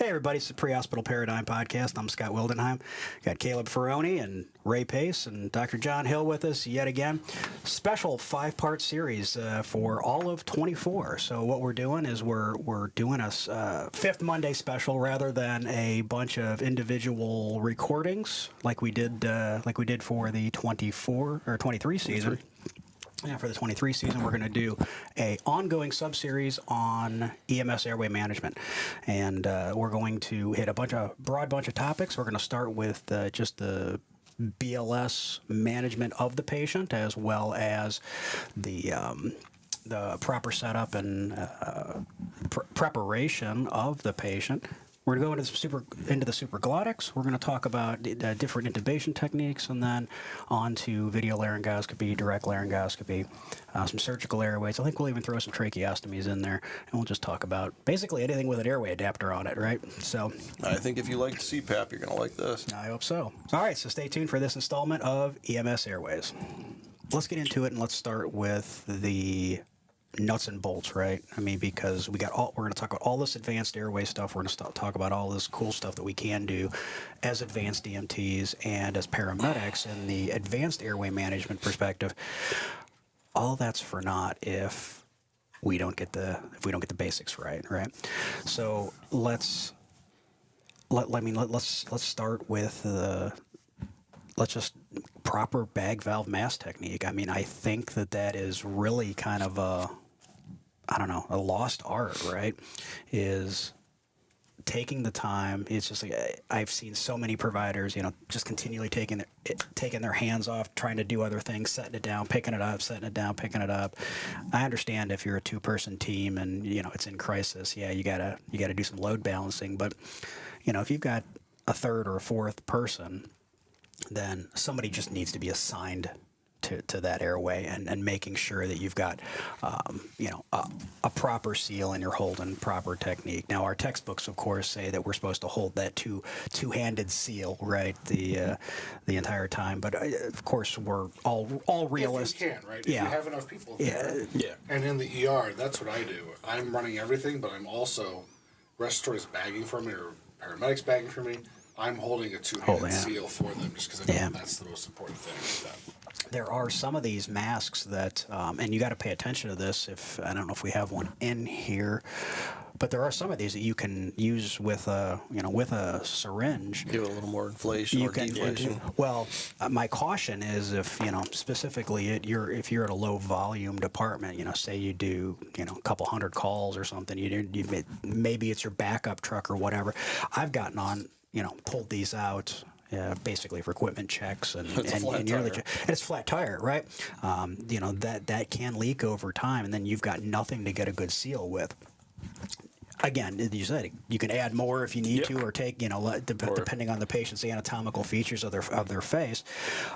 Hey, everybody, it's the Prehospital Paradigm Podcast. I'm Scott Wildenheim. Got Caleb Ferroni and Ray Pace and Dr. John Hill with us yet again. Special 5-part series for all of 24. So what we're doing is we're doing a fifth Monday special rather than a bunch of individual recordings like we did for the 24 or 23 season. Yeah, for the 23 season, we're going to do a ongoing sub-series on EMS airway management, and we're going to hit a broad bunch of topics. We're going to start with just the BLS management of the patient, as well as the proper setup and preparation of the patient. We're going to go into the supraglottics. We're going to talk about different intubation techniques, and then on to video laryngoscopy, direct laryngoscopy, some surgical airways. I think we'll even throw some tracheostomies in there, and we'll just talk about basically anything with an airway adapter on it, right? So, I think if you like CPAP, you're going to like this. I hope so. All right, so stay tuned for this installment of EMS Airways. Let's get into it, and let's start with the nuts and bolts, right? I mean, because we're going to talk about all this advanced airway stuff. We're going to talk about all this cool stuff that we can do as advanced EMTs and as paramedics in the advanced airway management perspective. All that's for naught if we don't get the basics right? So let's start with let's just proper bag valve mask technique. I mean, I think that is really kind of a lost art, right? Is taking the time. It's just like I've seen so many providers, just continually taking their hands off, trying to do other things, setting it down, picking it up, setting it down, picking it up. I understand if you're a 2-person team and it's in crisis, yeah, you gotta do some load balancing. But if you've got a third or a fourth person, then somebody just needs to be assigned to that airway and making sure that you've got a proper seal and you're holding proper technique. Now, our textbooks, of course, say that we're supposed to hold that two-handed seal, right, the entire time. But of course, we're all realists. If you can, right? Yeah. If you have enough people there. Yeah. And in the ER, that's what I do. I'm running everything, but I'm also respiratory's bagging for me or paramedics bagging for me. I'm holding a two-handed seal for them just because I know that's the most important thing with that. There are some of these masks that, and you got to pay attention to this. I don't know if we have one in here, but there are some of these that you can use with a syringe. Give it a little more inflation or deflation. Well, my caution is if specifically if you're at a low volume department, say you do a couple hundred calls or something, maybe it's your backup truck or whatever. I've gotten on. Pulled these out basically for equipment checks and it's flat tire, right? That can leak over time, and then you've got nothing to get a good seal with. Again, you said you can add more if you need to, or take depending on the patient's anatomical features of their face.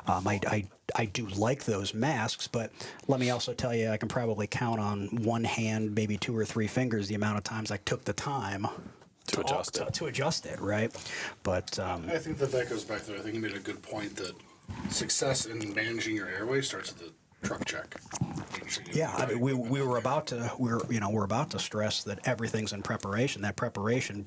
I do like those masks, but let me also tell you, I can probably count on one hand, maybe 2 or 3 fingers, the amount of times I took the time to adjust it, right? But I think that goes back to, I think you made a good point that success in managing your airway starts at the truck check. Yeah, we're about to stress that everything's in preparation. That preparation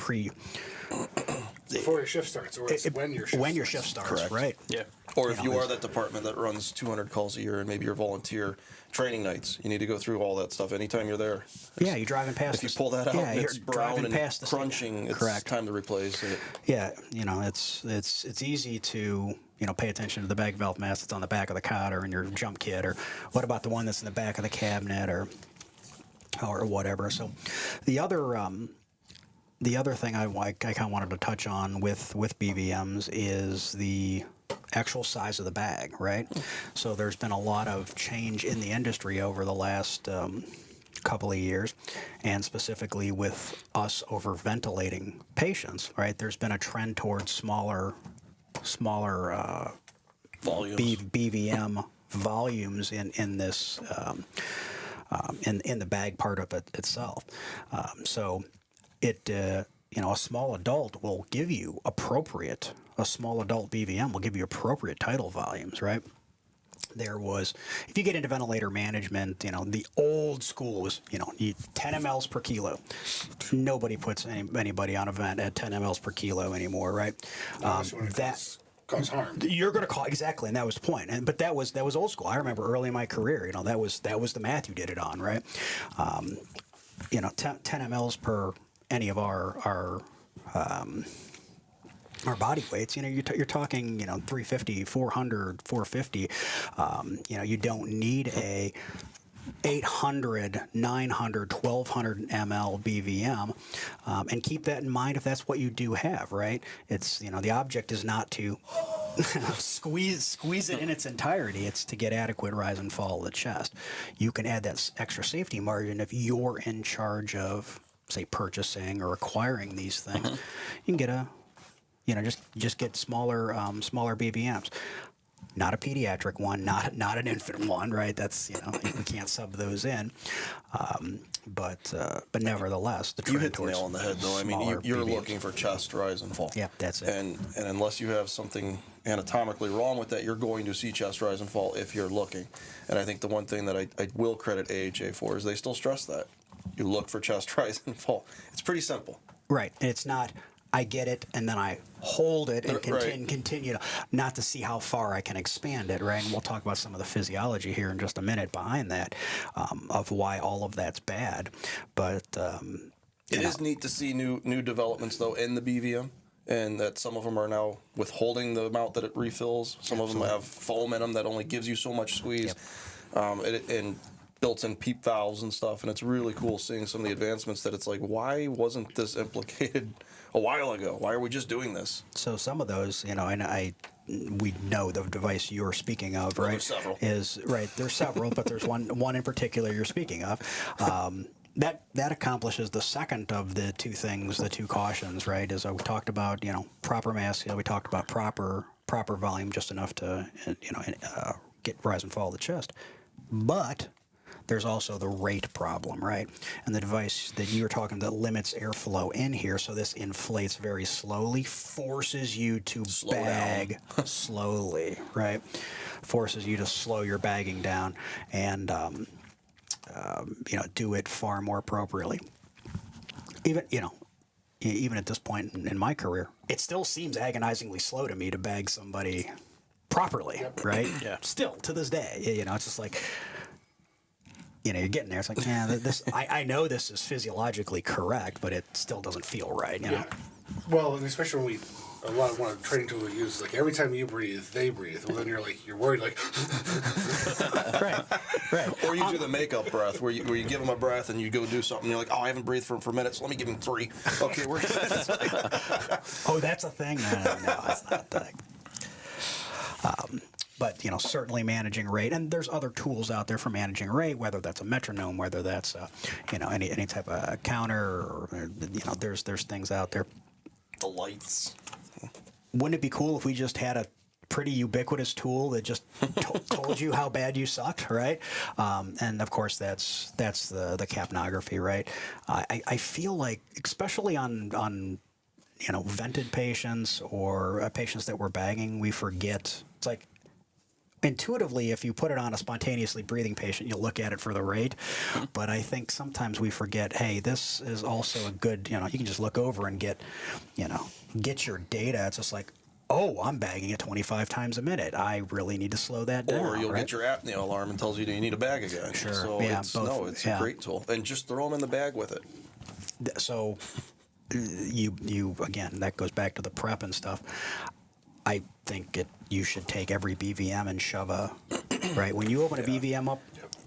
before your shift starts, or it's when your shift starts. Correct. Right? Yeah. Or if you are that department that runs 200 calls a year, and maybe you're volunteer training nights, you need to go through all that stuff anytime you're there. Yeah, you're driving past. If you pull that out, and it's brown and crunching. It's time to replace it. Yeah, it's easy to pay attention to the bag valve mask that's on the back of the cot or in your jump kit, or what about the one that's in the back of the cabinet or whatever. So the other thing I kind of wanted to touch on with BVMs is the actual size of the bag, right? So there's been a lot of change in the industry over the last couple of years, and specifically with us over ventilating patients, right? There's been a trend towards smaller volumes. BVM volumes in this in the bag part of it itself. So it a small adult will give you a small adult BVM will give you appropriate tidal volumes, right? there was, if you get into ventilator management, the old school was, 10 mLs per kilo. Nobody puts anybody on a vent at 10 mLs per kilo anymore, right? That cause harm. You're going to call exactly, and that was the point. But that was old school. I remember early in my career, that was the math you did it on, right? 10 mLs per any of our body weights, you're talking, 350, 400, 450. You don't need a 800, 900, 1200 ml BVM, and keep that in mind if that's what you do have, right? It's, the object is not to squeeze it in its entirety. It's to get adequate rise and fall of the chest. You can add that extra safety margin if you're in charge of, say, purchasing or acquiring these things. You can get just get smaller BVMs. Not a pediatric one, not an infant one, right? That's, we can't sub those in. But nevertheless, the trend you hit the nail on the head, though. I mean, you're BVMs. looking for chest rise and fall. Yeah, that's it. And unless you have something anatomically wrong with that, you're going to see chest rise and fall if you're looking. And I think the one thing that I will credit AHA for is they still stress that. You look for chest rise and fall. It's pretty simple. Right. It's not, I get it, and then I hold it and Right. continue not to see how far I can expand it, right? And we'll talk about some of the physiology here in just a minute behind that, of why all of that's bad. But It is neat to see new developments, though, in the BVM, and that some of them are now withholding the amount that it refills. Some of them have foam in them that only gives you so much squeeze. And built-in PEEP valves and stuff, and it's really cool seeing some of the advancements that it's like, why wasn't this implicated a while ago? Why are we just doing this? So some of those, and we know the device you're speaking of, right? There's several. There's several, but there's one in particular you're speaking of. That accomplishes the second of the two things, the two cautions, right? As we talked about, proper mass. We talked about proper volume, just enough to, get rise and fall of the chest. But there's also the rate problem, right? And the device that you were talking that limits airflow in here, so this inflates very slowly, forces you to bag slowly, right? Forces you to slow your bagging down and, do it far more appropriately. Even at this point in my career, it still seems agonizingly slow to me to bag somebody properly, right? Yeah. Still, to this day, it's just like, you're getting there. It's like, I know this is physiologically correct, but it still doesn't feel right, Yeah. Well, and especially when a lot of one of the training tools we use is like every time you breathe, they breathe. Well, then you're worried like. Right. Or you do the makeup breath, where you give them a breath and you go do something. You're like, oh, I haven't breathed for minutes. Let me give them 3. Okay, we're good. Oh, that's a thing? No, it's not a thing. But, certainly managing rate, and there's other tools out there for managing rate, whether that's a metronome, whether that's, any type of counter, or, there's things out there. The lights. Wouldn't it be cool if we just had a pretty ubiquitous tool that just told you how bad you sucked, right? And of course, that's the capnography, right? I feel like, especially on vented patients or patients that we're bagging, we forget. It's like, intuitively, if you put it on a spontaneously breathing patient, you'll look at it for the rate. But I think sometimes we forget, hey, this is also a good, you can just look over and get your data. It's just like, oh, I'm bagging it 25 times a minute. I really need to slow that down. Or you'll right? get your apnah alarm and tells you you need a bag again. Sure. So Yeah, it's both. a great tool. And just throw them in the bag with it. So you again, that goes back to the prep and stuff. I think you should take every BVM and shove right? When you open a BVM up,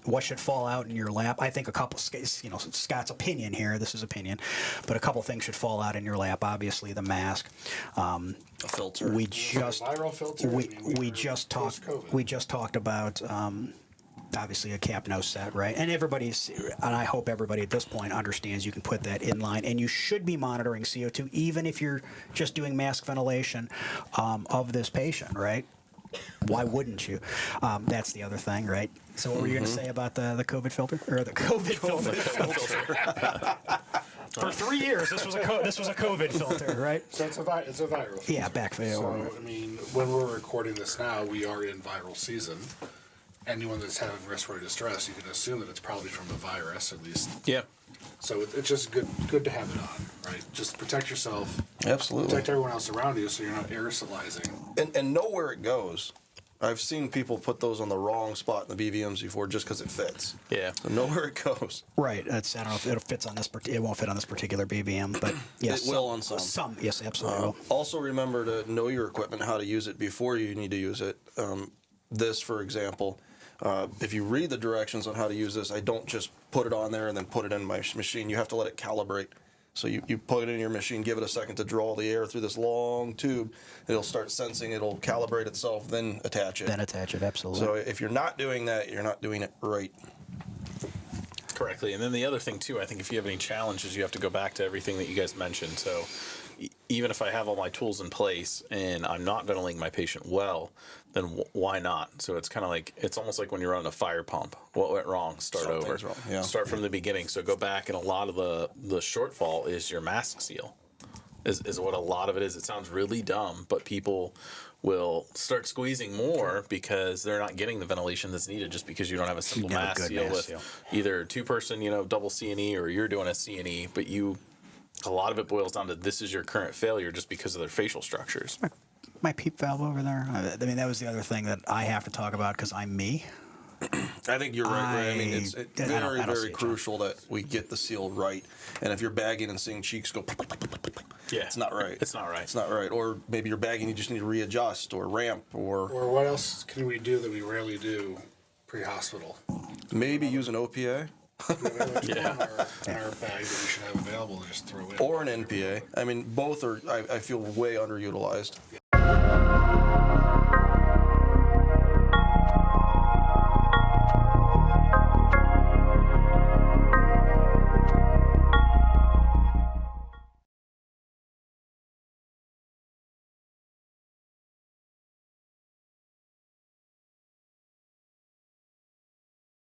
what should fall out in your lap? I think a couple, Scott's opinion here, this is opinion, but a couple things should fall out in your lap. Obviously, the mask. A filter. We just viral filter. we just talked about obviously a cap no set, right? And I hope everybody at this point understands you can put that in line, and you should be monitoring CO2 even if you're just doing mask ventilation of this patient, right? Why wouldn't you? That's the other thing, right? So what were you going to say about the COVID filter or the COVID filter? For 3 years, this was a COVID filter, right? So it's a viral filter. Yeah, So, I mean, when we're recording this now, we are in viral season. anyone that's having respiratory distress, you can assume that it's probably from a virus at least. Yeah. So it's just good to have it on, right? Just protect yourself. Absolutely. Protect everyone else around you so you're not aerosolizing. And know where it goes. I've seen people put those on the wrong spot in the BVMs before just because it fits. Yeah. So know where it goes. Right. That's, I don't know if it fits on this. It won't fit on this particular BVM, but yes, It will on some. Some, yes, absolutely. Will. Also remember to know your equipment, how to use it before you need to use it. This, for example, if you read the directions on how to use this, I don't just put it on there and then put it in my machine. You have to let it calibrate. So you put it in your machine, give it a second to draw the air through this long tube. It'll start sensing, it'll calibrate itself, then attach it. Then attach it, absolutely. So if you're not doing that, you're not doing it right. Correctly. And then the other thing, too, I think if you have any challenges, you have to go back to everything that you guys mentioned. So even if I have all my tools in place and I'm not ventilating my patient well, then why not? So it's kind of like, it's almost like when you're running a fire pump. What went wrong? Start Something's over. wrong, yeah. Start from the beginning. So go back, and a lot of the shortfall is your mask seal. Is what a lot of it is. It sounds really dumb, but people will start squeezing more because they're not getting the ventilation that's needed just because you don't have a simple You got a mask good seal mask with seal. either two-person, double C&E, or you're doing a C&E, but a lot of it boils down to this is your current failure just because of their facial structures. My PEEP valve over there. I mean, that was the other thing that I have to talk about because I'm me. I think you're right, Ray. I mean, it's very, I don't see very it, crucial that we get the seal right. And if you're bagging and seeing cheeks go, Yeah, it's not right. It's not right. It's not right. Or maybe you're bagging, you just need to readjust or ramp or Or what else can we do that we rarely do pre-hospital? maybe use an OPA We have another tool Yeah. in our bag that we should have available to just throw in. or an NPA. I mean, both are, I feel, way underutilized.